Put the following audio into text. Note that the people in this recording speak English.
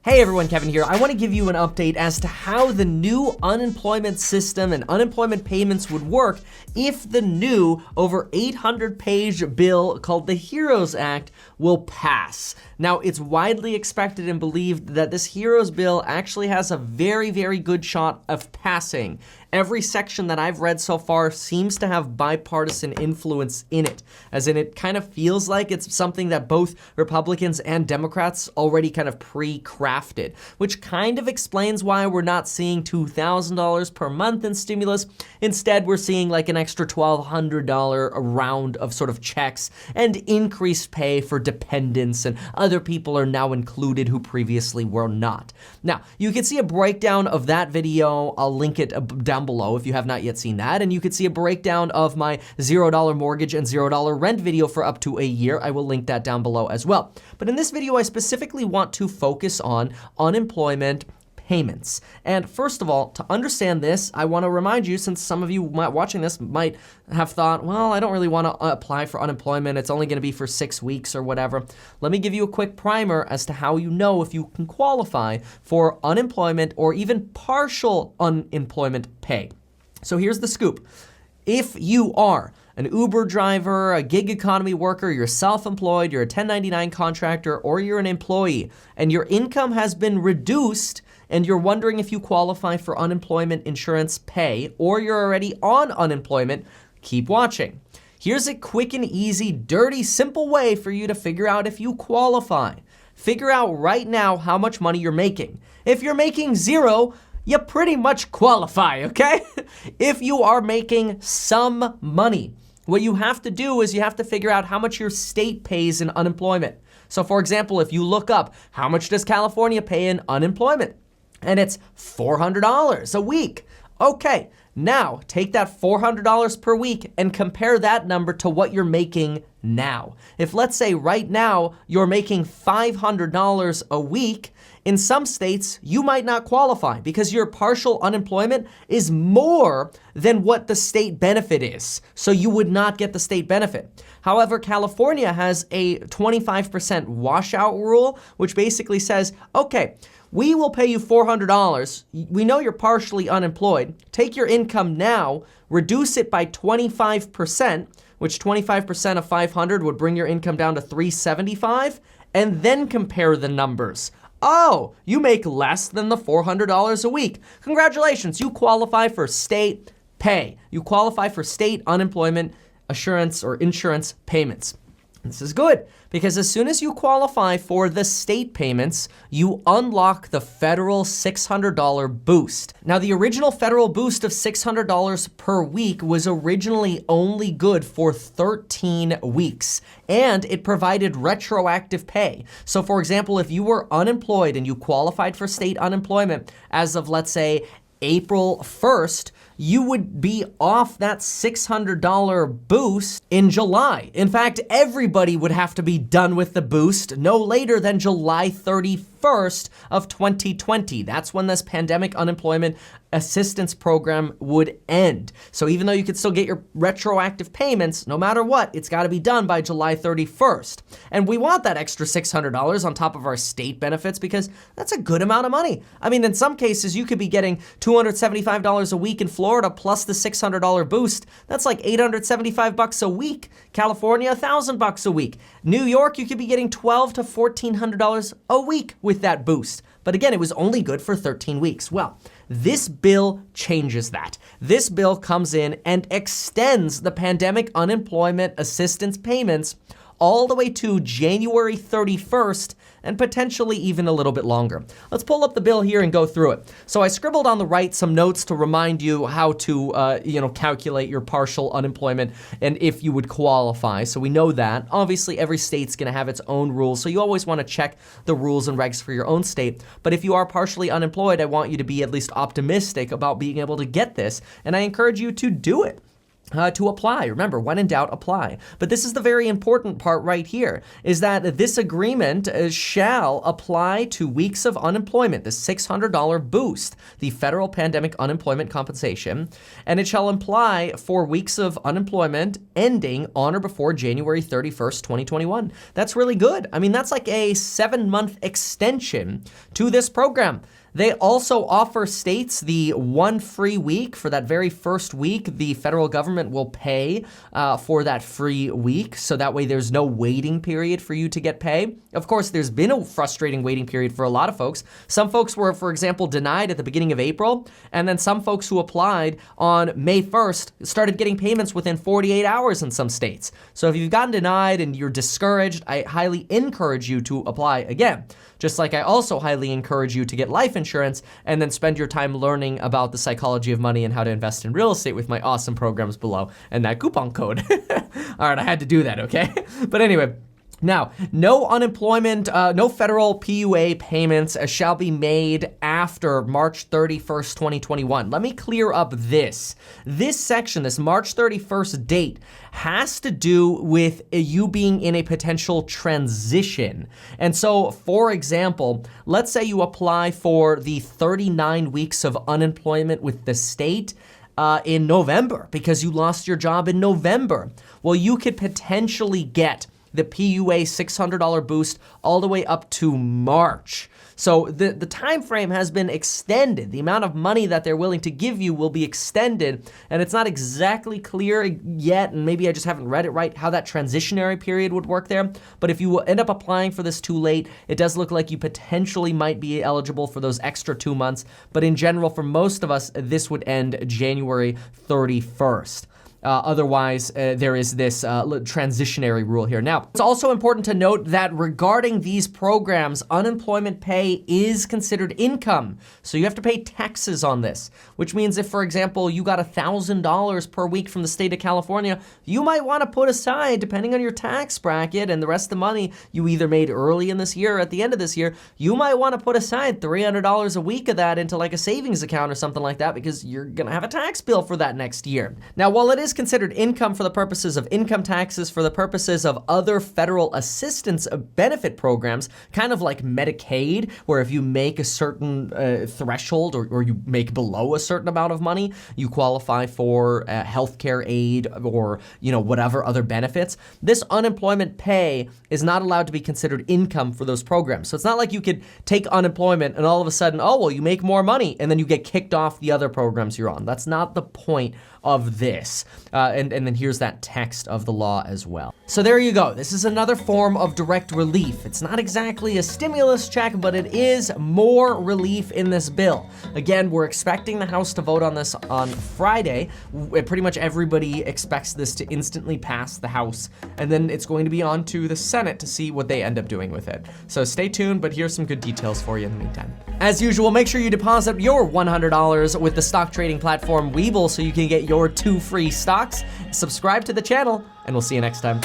Hey everyone, Kevin here. I want to give you an update as to how the new unemployment system and unemployment payments would work if the new over 800-page bill called the HEROES Act will pass. Now, it's widely expected and believed that this HEROES bill actually has a very, very good shot of passing. Every section that I've read so far seems to have bipartisan influence in it, as in it kind of feels like it's something that both Republicans and Democrats already kind of pre-crafted, which kind of explains why we're not seeing $2,000 per month in stimulus. Instead, we're seeing like an extra $1,200 a round of sort of checks and increased pay for dependents, and other people are now included who previously were not. Now, you can see a breakdown of that video. I'll link it down below if you have not yet seen that, and you could see a breakdown of my $0 mortgage and $0 rent video for up to a year. I will link that down below as well. But in this video, I specifically want to focus on unemployment payments. And first of all, to understand this, I want to remind you, since some of you watching this might have thought, well, I don't really want to apply for unemployment. It's only going to be for 6 weeks or whatever. Let me give you a quick primer as to how you know if you can qualify for unemployment or even partial unemployment pay. So here's the scoop. If you are an Uber driver, a gig economy worker, you're self-employed, you're a 1099 contractor, or you're an employee, and your income has been reduced, and you're wondering if you qualify for unemployment insurance pay, or you're already on unemployment, keep watching. Here's a quick and easy, dirty, simple way for you to figure out if you qualify. Figure out right now how much money you're making. If you're making zero, you pretty much qualify, okay? If you are making some money, what you have to do is you have to figure out how much your state pays in unemployment. So for example, if you look up how much does California pay in unemployment, and it's $400 a week. Okay, now take that $400 per week and compare that number to what you're making now. If let's say right now you're making $500 a week, in some states you might not qualify because your partial unemployment is more than what the state benefit is. So you would not get the state benefit. However, California has a 25% washout rule, which basically says, okay, we will pay you $400. We know you're partially unemployed. Take your income now, reduce it by 25%, which 25% of 500 would bring your income down to $375, and then compare the numbers. Oh, you make less than the $400 a week. Congratulations, you qualify for state pay. You qualify for state unemployment assurance or insurance payments. This is good because as soon as you qualify for the state payments, you unlock the federal $600 boost. Now, the original federal boost of $600 per week was originally only good for 13 weeks, and it provided retroactive pay. So for example, if you were unemployed and you qualified for state unemployment as of, let's say, April 1st, you would be off that $600 boost in July. In fact, everybody would have to be done with the boost no later than July 31st of 2020. That's when this pandemic unemployment assistance program would end. So even though you could still get your retroactive payments, no matter what, it's got to be done by July 31st. And we want that extra $600 on top of our state benefits because that's a good amount of money. I mean, in some cases, you could be getting $275 a week in Florida plus the $600 boost. That's like $875 a week. California, $1,000 a week. New York, you could be getting $1,200 to $1,400 a week with that boost. But again, it was only good for 13 weeks. Well, this bill changes that. This bill comes in and extends the pandemic unemployment assistance payments all the way to January 31st and potentially even a little bit longer. Let's pull up the bill here and go through it. So I scribbled on the right some notes to remind you how to, calculate your partial unemployment and if you would qualify. So we know that. Obviously, every state's gonna have its own rules, so you always wanna check the rules and regs for your own state. But if you are partially unemployed, I want you to be at least optimistic about being able to get this, and I encourage you to do it. to apply. Remember, when in doubt, apply. But this is the very important part right here, is that this agreement shall apply to weeks of unemployment, the $600 boost, the federal pandemic unemployment compensation, and it shall apply for weeks of unemployment ending on or before January 31st, 2021. That's really good. I mean, that's like a 7-month extension to this program. They also offer states the 1 free week. For that very first week, the federal government will pay for that free week, so that way there's no waiting period for you to get pay. Of course, there's been a frustrating waiting period for a lot of folks. Some folks were, for example, denied at the beginning of April, and then some folks who applied on May 1st started getting payments within 48 hours in some states. So if you've gotten denied and you're discouraged, I highly encourage you to apply again. Just like I also highly encourage you to get life insurance and then spend your time learning about the psychology of money and how to invest in real estate with my awesome programs below and that coupon code. All right, I had to do that, okay? But anyway, now, no unemployment, no federal PUA payments shall be made after March 31st, 2021. Let me clear up this. This section, this March 31st date, has to do with you being in a potential transition. And so, for example, let's say you apply for the 39 weeks of unemployment with the state in November because you lost your job in November. Well, you could potentially get the PUA $600 boost all the way up to March. So the time frame has been extended. The amount of money that they're willing to give you will be extended, and it's not exactly clear yet, and maybe I just haven't read it right, how that transitionary period would work there. But if you end up applying for this too late, it does look like you potentially might be eligible for those extra 2 months. But in general, for most of us, this would end January 31st. Otherwise, there is this transitionary rule here. Now, it's also important to note that regarding these programs, unemployment pay is considered income. So you have to pay taxes on this, which means if, for example, you got $1,000 per week from the state of California, you might want to put aside, depending on your tax bracket and the rest of the money you either made early in this year or at the end of this year, you might want to put aside $300 a week of that into like a savings account or something like that because you're going to have a tax bill for that next year. Now, while it is considered income for the purposes of income taxes, for the purposes of other federal assistance benefit programs, kind of like Medicaid, where if you make a certain threshold or you make below a certain amount of money, you qualify for healthcare aid or whatever other benefits. This unemployment pay is not allowed to be considered income for those programs. So it's not like you could take unemployment and all of a sudden, oh, well, you make more money and then you get kicked off the other programs you're on. That's not the point of this. And then here's that text of the law as well. So there you go. This is another form of direct relief. It's not exactly a stimulus check, but it is more relief in this bill. Again, we're expecting the House to vote on this on Friday. Pretty much everybody expects this to instantly pass the House, and then it's going to be on to the Senate to see what they end up doing with it. So stay tuned, but here's some good details for you in the meantime. As usual, make sure you deposit your $100 with the stock trading platform Webull so you can get your 2 free stocks. Subscribe to the channel, and we'll see you next time.